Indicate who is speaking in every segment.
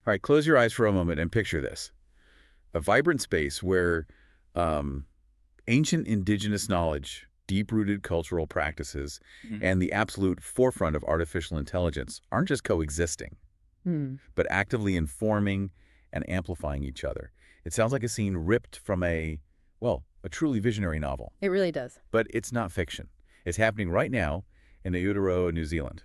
Speaker 1: All right, close your eyes for a moment and picture this. A vibrant space where um, ancient indigenous knowledge, deep-rooted cultural practices, and the absolute forefront of artificial intelligence aren't just coexisting,
Speaker 2: Hmm.
Speaker 1: but actively informing and amplifying each other. It sounds like a scene ripped from a truly visionary novel.
Speaker 2: It really does.
Speaker 1: But it's not fiction. It's happening right now in Aotearoa, New Zealand.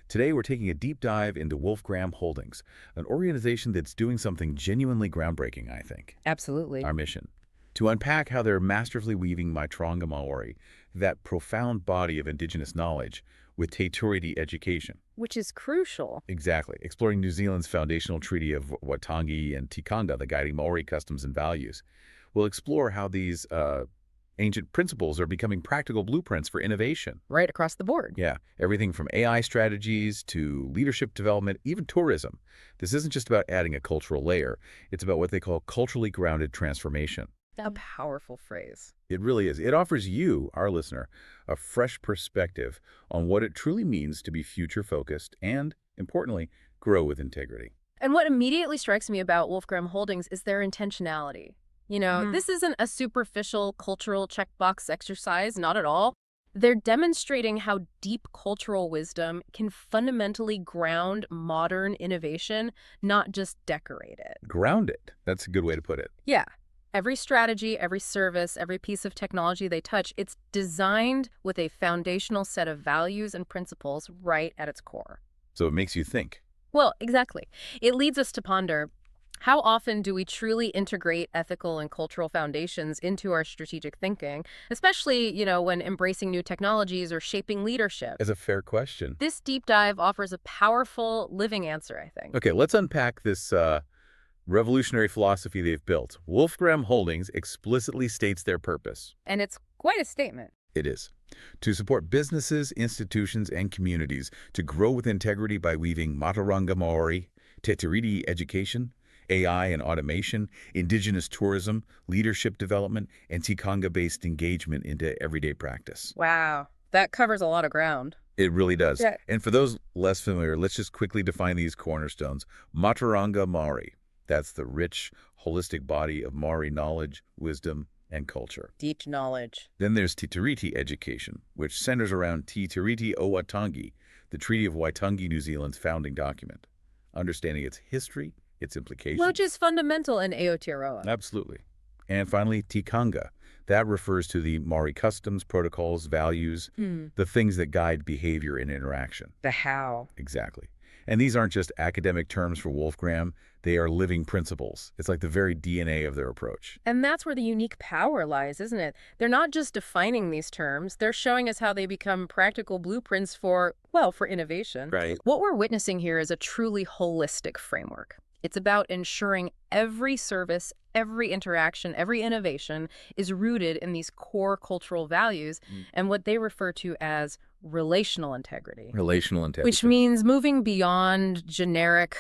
Speaker 1: Today, we're taking a deep dive into Wolfgramm Holdings, an organization that's doing something genuinely groundbreaking, I think.
Speaker 2: Absolutely.
Speaker 1: Our mission: to unpack how they're masterfully weaving Mātauranga Māori, that profound body of indigenous knowledge, with Te Tiriti education.
Speaker 2: Which is crucial.
Speaker 1: Exactly. Exploring New Zealand's foundational treaty of Waitangi and tikanga, the guiding Maori customs and values. We'll explore how these ancient principles are becoming practical blueprints for innovation.
Speaker 2: Right across the board.
Speaker 1: Yeah, everything from AI strategies to leadership development, even tourism. This isn't just about adding a cultural layer. It's about what they call culturally grounded transformation.
Speaker 2: A powerful phrase.
Speaker 1: It really is. It offers you, our listener, a fresh perspective on what it truly means to be future-focused and, importantly, grow with integrity.
Speaker 2: And what immediately strikes me about Wolfgramm Holdings is their intentionality. This isn't a superficial cultural checkbox exercise, not at all. They're demonstrating how deep cultural wisdom can fundamentally ground modern innovation, not just decorate it.
Speaker 1: Ground it. That's a good way to put it.
Speaker 2: Yeah. Every strategy, every service, every piece of technology they touch, it's designed with a foundational set of values and principles right at its core.
Speaker 1: So it makes you think.
Speaker 2: Well, exactly. It leads us to ponder, how often do we truly integrate ethical and cultural foundations into our strategic thinking, especially, when embracing new technologies or shaping leadership?
Speaker 1: That's a fair question.
Speaker 2: This deep dive offers a powerful living answer, I think.
Speaker 1: Okay, let's unpack this revolutionary philosophy they've built. Wolfgramm Holdings explicitly states their purpose.
Speaker 2: And it's quite a statement.
Speaker 1: It is. To support businesses, institutions, and communities to grow with integrity by weaving Mātauranga Māori, Te Tiriti education, AI and automation, indigenous tourism, leadership development, and tikanga-based engagement into everyday practice.
Speaker 2: Wow. That covers a lot of ground.
Speaker 1: It really does.
Speaker 2: Yeah.
Speaker 1: And for those less familiar, let's just quickly define these cornerstones. Mātauranga Māori. That's the rich, holistic body of Maori knowledge, wisdom, and culture.
Speaker 2: Deep knowledge.
Speaker 1: Then there's Te Tiriti education, which centers around Te Tiriti o Waitangi, the Treaty of Waitangi, New Zealand's founding document, understanding its history, its implications.
Speaker 2: Which is fundamental in Aotearoa.
Speaker 1: Absolutely. And finally, tikanga. That refers to the Maori customs, protocols, values, the things that guide behavior and interaction.
Speaker 2: The how.
Speaker 1: Exactly. And these aren't just academic terms for Wolfgramm. They are living principles. It's like the very DNA of their approach.
Speaker 2: And that's where the unique power lies, isn't it? They're not just defining these terms. They're showing us how they become practical blueprints for innovation.
Speaker 1: Right.
Speaker 2: What we're witnessing here is a truly holistic framework. It's about ensuring every service, every interaction, every innovation is rooted in these core cultural values and what they refer to as relational integrity.
Speaker 1: Relational integrity.
Speaker 2: Which means moving beyond generic,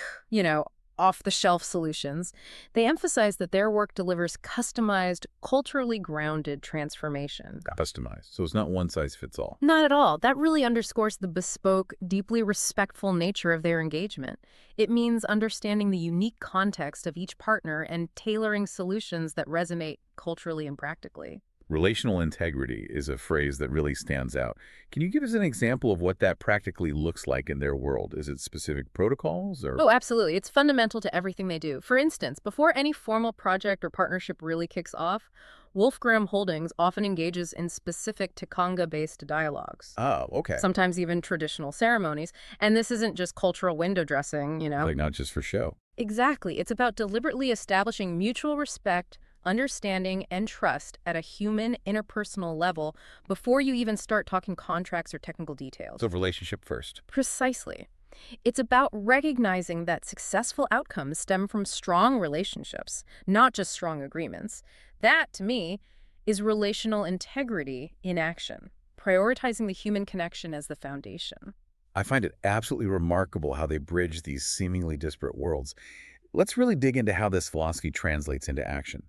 Speaker 2: off-the-shelf solutions. They emphasize that their work delivers customized, culturally grounded transformation.
Speaker 1: Customized. So it's not one size fits all.
Speaker 2: Not at all. That really underscores the bespoke, deeply respectful nature of their engagement. It means understanding the unique context of each partner and tailoring solutions that resonate culturally and practically.
Speaker 1: Relational integrity is a phrase that really stands out. Can you give us an example of what that practically looks like in their world? Is it specific protocols or?
Speaker 2: Oh, absolutely. It's fundamental to everything they do. For instance, before any formal project or partnership really kicks off, Wolfgramm Holdings often engages in specific tikanga-based dialogues.
Speaker 1: Oh, okay.
Speaker 2: Sometimes even traditional ceremonies. And this isn't just cultural window dressing,
Speaker 1: Like not just for show.
Speaker 2: Exactly. It's about deliberately establishing mutual respect, understanding, and trust at a human, interpersonal level before you even start talking contracts or technical details.
Speaker 1: So relationship first.
Speaker 2: Precisely. It's about recognizing that successful outcomes stem from strong relationships, not just strong agreements. That, to me, is relational integrity in action, prioritizing the human connection as the foundation.
Speaker 1: I find it absolutely remarkable how they bridge these seemingly disparate worlds. Let's really dig into how this philosophy translates into action,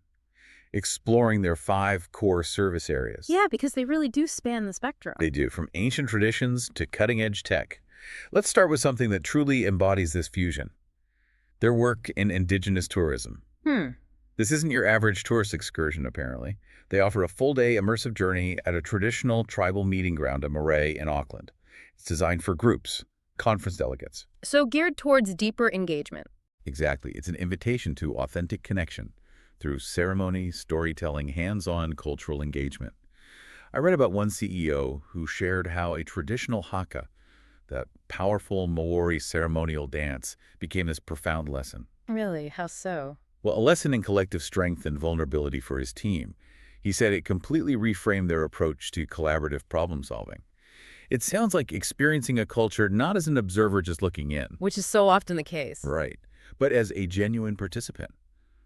Speaker 1: exploring their 5 core service areas.
Speaker 2: Yeah, because they really do span the spectrum.
Speaker 1: They do, from ancient traditions to cutting-edge tech. Let's start with something that truly embodies this fusion: Their work in Indigenous tourism. This isn't your average tourist excursion, apparently. They offer a full-day immersive journey at a traditional tribal meeting ground, a marae in Auckland. It's designed for groups, conference delegates.
Speaker 2: So geared towards deeper engagement.
Speaker 1: Exactly. It's an invitation to authentic connection through ceremony, storytelling, hands-on cultural engagement. I read about one CEO who shared how a traditional haka, that powerful Maori ceremonial dance, became this profound lesson.
Speaker 2: Really? How so?
Speaker 1: Well, a lesson in collective strength and vulnerability for his team. He said it completely reframed their approach to collaborative problem solving. It sounds like experiencing a culture not as an observer just looking in.
Speaker 2: Which is so often the case.
Speaker 1: Right. But as a genuine participant,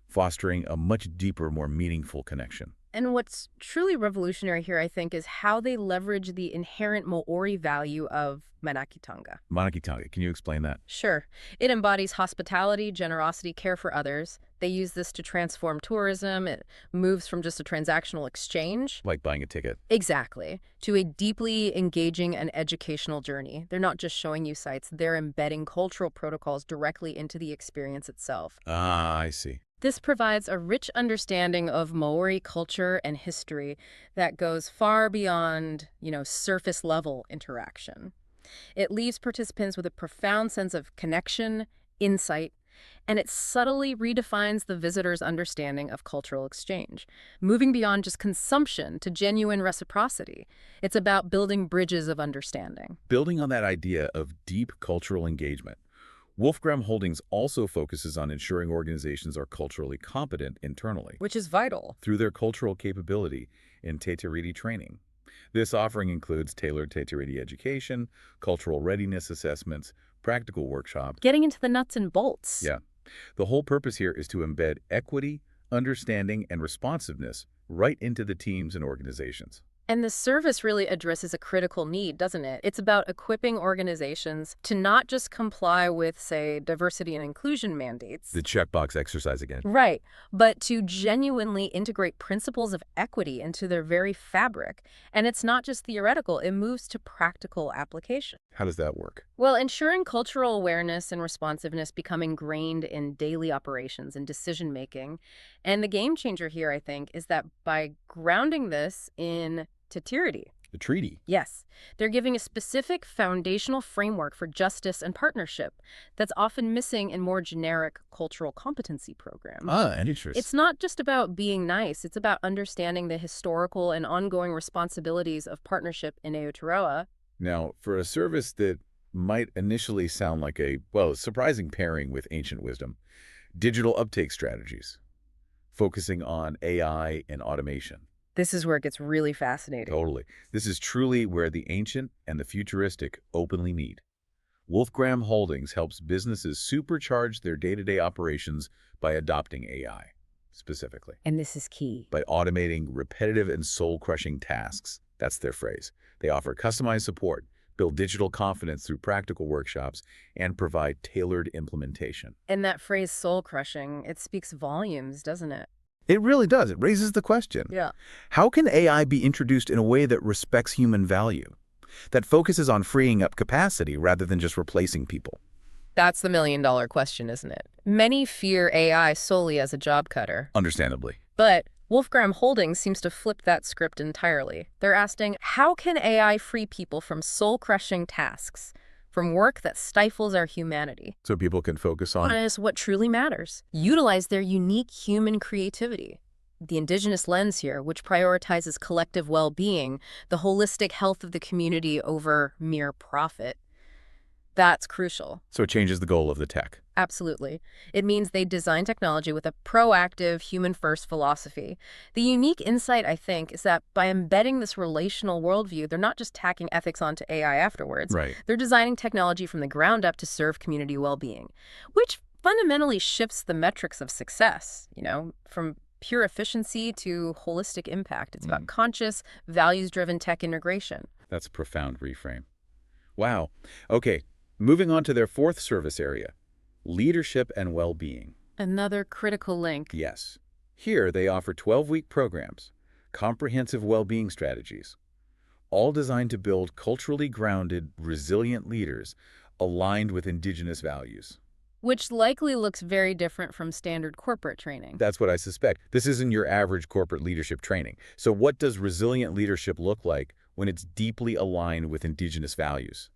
Speaker 1: fostering a much deeper, more meaningful connection.
Speaker 2: And what's truly revolutionary here, I think, is how they leverage the inherent Maori value of manakitanga.
Speaker 1: Manakitanga, can you explain that?
Speaker 2: Sure. It embodies hospitality, generosity, care for others. They use this to transform tourism. It moves from just a transactional exchange.
Speaker 1: Like buying a ticket.
Speaker 2: Exactly. To a deeply engaging and educational journey. They're not just showing you sites, they're embedding cultural protocols directly into the experience itself.
Speaker 1: Ah, I see.
Speaker 2: This provides a rich understanding of Maori culture and history that goes far beyond, surface-level interaction. It leaves participants with a profound sense of connection, insight, and it subtly redefines the visitor's understanding of cultural exchange, moving beyond just consumption to genuine reciprocity. It's about building bridges of understanding.
Speaker 1: Building on that idea of deep cultural engagement, Wolfgramm Holdings also focuses on ensuring organizations are culturally competent internally.
Speaker 2: Which is vital.
Speaker 1: Through their cultural capability in Te Tiriti Training. This offering includes tailored Te Tiriti education, cultural readiness assessments, practical workshops.
Speaker 2: Getting into the nuts and bolts.
Speaker 1: Yeah. The whole purpose here is to embed equity, understanding, and responsiveness right into the teams and organizations.
Speaker 2: And the service really addresses a critical need, doesn't it? It's about equipping organizations to not just comply with, say, diversity and inclusion mandates.
Speaker 1: The checkbox exercise again.
Speaker 2: Right, but to genuinely integrate principles of equity into their very fabric. And it's not just theoretical, it moves to practical application.
Speaker 1: How does that work?
Speaker 2: Well, ensuring cultural awareness and responsiveness become ingrained in daily operations and decision-making. And the game changer here, I think, is that by grounding this in Te Tiriti.
Speaker 1: The treaty.
Speaker 2: Yes. They're giving a specific foundational framework for justice and partnership that's often missing in more generic cultural competency programs.
Speaker 1: Ah, interesting.
Speaker 2: It's not just about being nice. It's about understanding the historical and ongoing responsibilities of partnership in Aotearoa.
Speaker 1: Now, for a service that might initially sound like a, surprising pairing with ancient wisdom, digital uptake strategies, focusing on AI and automation.
Speaker 2: This is where it gets really fascinating.
Speaker 1: Totally. This is truly where the ancient and the futuristic openly meet. Wolfgramm Holdings helps businesses supercharge their day-to-day operations by adopting AI, specifically.
Speaker 2: And this is key.
Speaker 1: By automating repetitive and soul-crushing tasks. That's their phrase. They offer customized support, build digital confidence through practical workshops, and provide tailored implementation.
Speaker 2: And that phrase soul-crushing, it speaks volumes, doesn't it?
Speaker 1: It really does. It raises the question.
Speaker 2: Yeah.
Speaker 1: How can AI be introduced in a way that respects human value, that focuses on freeing up capacity rather than just replacing people?
Speaker 2: That's the million-dollar question, isn't it? Many fear AI solely as a job cutter.
Speaker 1: Understandably.
Speaker 2: But Wolfgramm Holdings seems to flip that script entirely. They're asking, how can AI free people from soul-crushing tasks, from work that stifles our humanity?
Speaker 1: So people can focus on
Speaker 2: What truly matters. Utilize their unique human creativity. The Indigenous lens here, which prioritizes collective well-being, the holistic health of the community over mere profit. That's crucial.
Speaker 1: So it changes the goal of the tech.
Speaker 2: Absolutely. It means they design technology with a proactive, human-first philosophy. The unique insight, I think, is that by embedding this relational worldview, they're not just tacking ethics onto AI afterwards.
Speaker 1: Right.
Speaker 2: They're designing technology from the ground up to serve community well-being, which fundamentally shifts the metrics of success, from pure efficiency to holistic impact. It's about conscious, values-driven tech integration.
Speaker 1: That's a profound reframe. Wow. Okay, moving on to their fourth service area. Leadership and well-being.
Speaker 2: Another critical link.
Speaker 1: Yes. Here, they offer 12-week programs, comprehensive well-being strategies, all designed to build culturally grounded, resilient leaders aligned with Indigenous values.
Speaker 2: which likely looks very different from standard corporate training.
Speaker 1: That's what I suspect. This isn't your average corporate leadership training. So what does resilient leadership look like when it's deeply aligned with Indigenous values?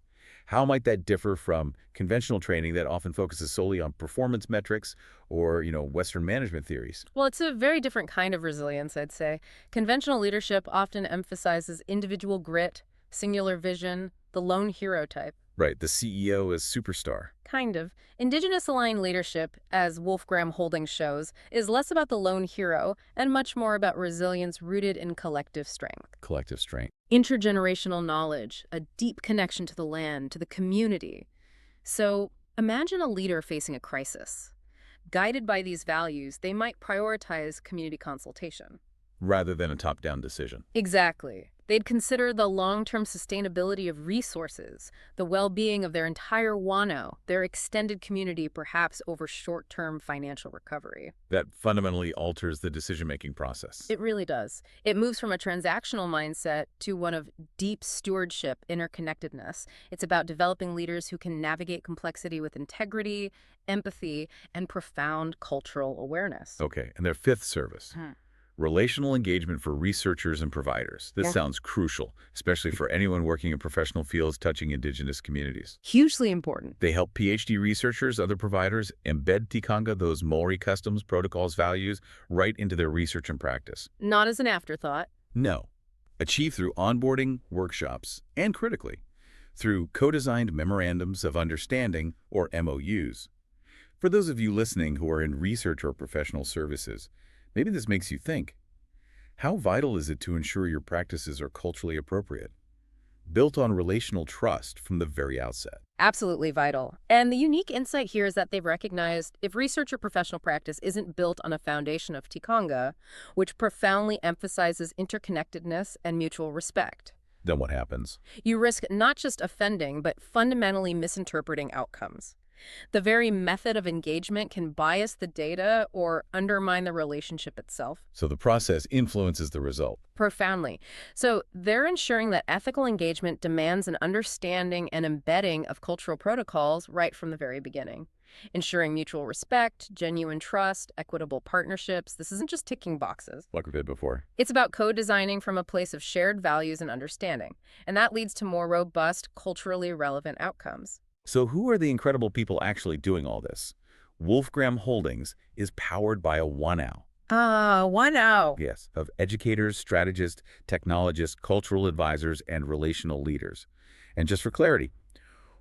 Speaker 1: How might that differ from conventional training that often focuses solely on performance metrics or, Western management theories?
Speaker 2: Well, it's a very different kind of resilience, I'd say. Conventional leadership often emphasizes individual grit, singular vision, the lone hero type.
Speaker 1: Right, the CEO as superstar.
Speaker 2: Kind of. Indigenous-aligned leadership, as Wolfgramm Holdings shows, is less about the lone hero and much more about resilience rooted in collective strength.
Speaker 1: Collective strength.
Speaker 2: Intergenerational knowledge, a deep connection to the land, to the community. So imagine a leader facing a crisis. Guided by these values, they might prioritize community consultation.
Speaker 1: Rather than a top-down decision.
Speaker 2: Exactly. They'd consider the long-term sustainability of resources, the well-being of their entire whānau, their extended community, perhaps over short-term financial recovery.
Speaker 1: That fundamentally alters the decision-making process.
Speaker 2: It really does. It moves from a transactional mindset to one of deep stewardship, interconnectedness. It's about developing leaders who can navigate complexity with integrity, empathy, and profound cultural awareness.
Speaker 1: Okay, and their fifth service. Relational engagement for researchers and providers. This sounds crucial, especially for anyone working in professional fields touching Indigenous communities.
Speaker 2: Hugely important.
Speaker 1: They help PhD researchers, other providers, embed tikanga, those Maori customs, protocols, values, right into their research and practice.
Speaker 2: Not as an afterthought.
Speaker 1: No. Achieved through onboarding, workshops, and critically, through co-designed memorandums of understanding, or MOUs. For those of you listening who are in research or professional services, maybe this makes you think, how vital is it to ensure your practices are culturally appropriate, built on relational trust from the very outset?
Speaker 2: Absolutely vital. And the unique insight here is that they've recognized if research or professional practice isn't built on a foundation of tikanga, which profoundly emphasizes interconnectedness and mutual respect,
Speaker 1: Then what happens?
Speaker 2: you risk not just offending, but fundamentally misinterpreting outcomes. The very method of engagement can bias the data or undermine the relationship itself.
Speaker 1: So the process influences the result.
Speaker 2: Profoundly. So they're ensuring that ethical engagement demands an understanding and embedding of cultural protocols right from the very beginning. Ensuring mutual respect, genuine trust, equitable partnerships. This isn't just ticking boxes.
Speaker 1: Like we did before.
Speaker 2: It's about co-designing from a place of shared values and understanding. And that leads to more robust, culturally relevant outcomes.
Speaker 1: So who are the incredible people actually doing all this? Wolfgramm Holdings is powered by a whānau.
Speaker 2: Whānau.
Speaker 1: Yes, of educators, strategists, technologists, cultural advisors, and relational leaders. And just for clarity,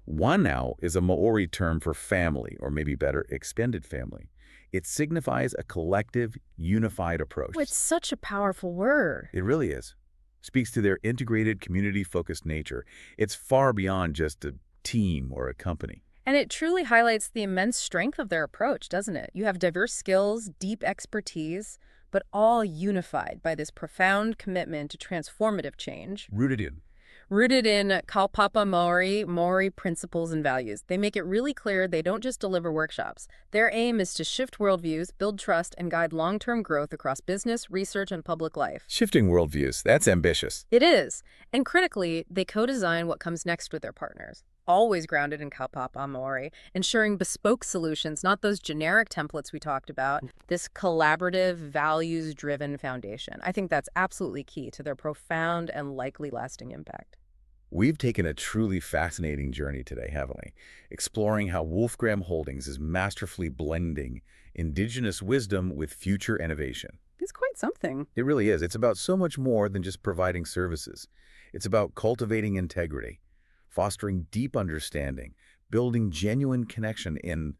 Speaker 1: whānau is a Maori term for family, or maybe better, extended family. It signifies a collective, unified approach.
Speaker 2: It's such a powerful word.
Speaker 1: It really is. Speaks to their integrated, community-focused nature. It's far beyond just a team or a company.
Speaker 2: And it truly highlights the immense strength of their approach, doesn't it? You have diverse skills, deep expertise, but all unified by this profound commitment to transformative change. Rooted in kaupapa Maori principles and values. They make it really clear they don't just deliver workshops. Their aim is to shift worldviews, build trust, and guide long-term growth across business, research, and public life.
Speaker 1: Shifting worldviews, that's ambitious.
Speaker 2: It is. And critically, they co-design what comes next with their partners. Always grounded in kaupapa Maori, ensuring bespoke solutions, not those generic templates we talked about. This collaborative, values-driven foundation. I think that's absolutely key to their profound and likely lasting impact.
Speaker 1: We've taken a truly fascinating journey today, haven't we? Exploring how Wolfgramm Holdings is masterfully blending Indigenous wisdom with future innovation.
Speaker 2: It's quite something.
Speaker 1: It really is. It's about so much more than just providing services. It's about cultivating integrity, fostering deep understanding, building genuine connection in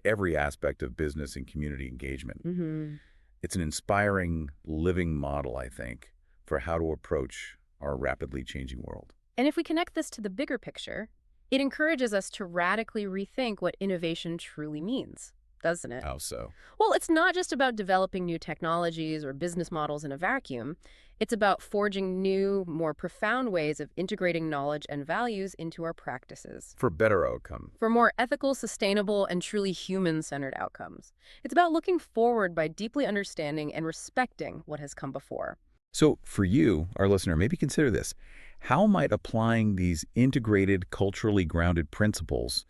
Speaker 1: every aspect of business and community engagement. It's an inspiring, living model, I think, for how to approach our rapidly changing world.
Speaker 2: And if we connect this to the bigger picture, it encourages us to radically rethink what innovation truly means, doesn't it?
Speaker 1: How so?
Speaker 2: Well, it's not just about developing new technologies or business models in a vacuum. It's about forging new, more profound ways of integrating knowledge and values into our practices.
Speaker 1: For better outcome.
Speaker 2: For more ethical, sustainable, and truly human-centered outcomes. It's about looking forward by deeply understanding and respecting what has come before.
Speaker 1: So for you, our listener, maybe consider this. How might applying these integrated, culturally grounded principles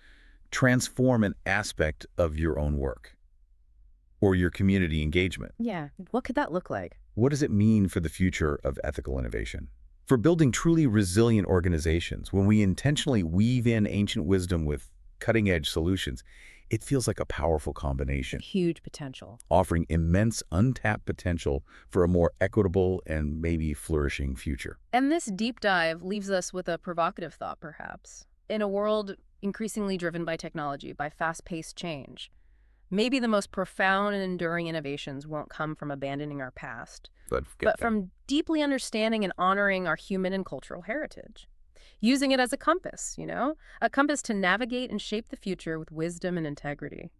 Speaker 1: transform an aspect of your own work or your community engagement?
Speaker 2: Yeah, what could that look like?
Speaker 1: What does it mean for the future of ethical innovation? For building truly resilient organizations, when we intentionally weave in ancient wisdom with cutting-edge solutions, it feels like a powerful combination,
Speaker 2: Huge potential.
Speaker 1: offering immense untapped potential for a more equitable and maybe flourishing future.
Speaker 2: And this deep dive leaves us with a provocative thought, perhaps. In a world increasingly driven by technology, by fast-paced change, maybe the most profound and enduring innovations won't come from abandoning our past, but from deeply understanding and honoring our human and cultural heritage. Using it as a compass, a compass to navigate and shape the future with wisdom and integrity.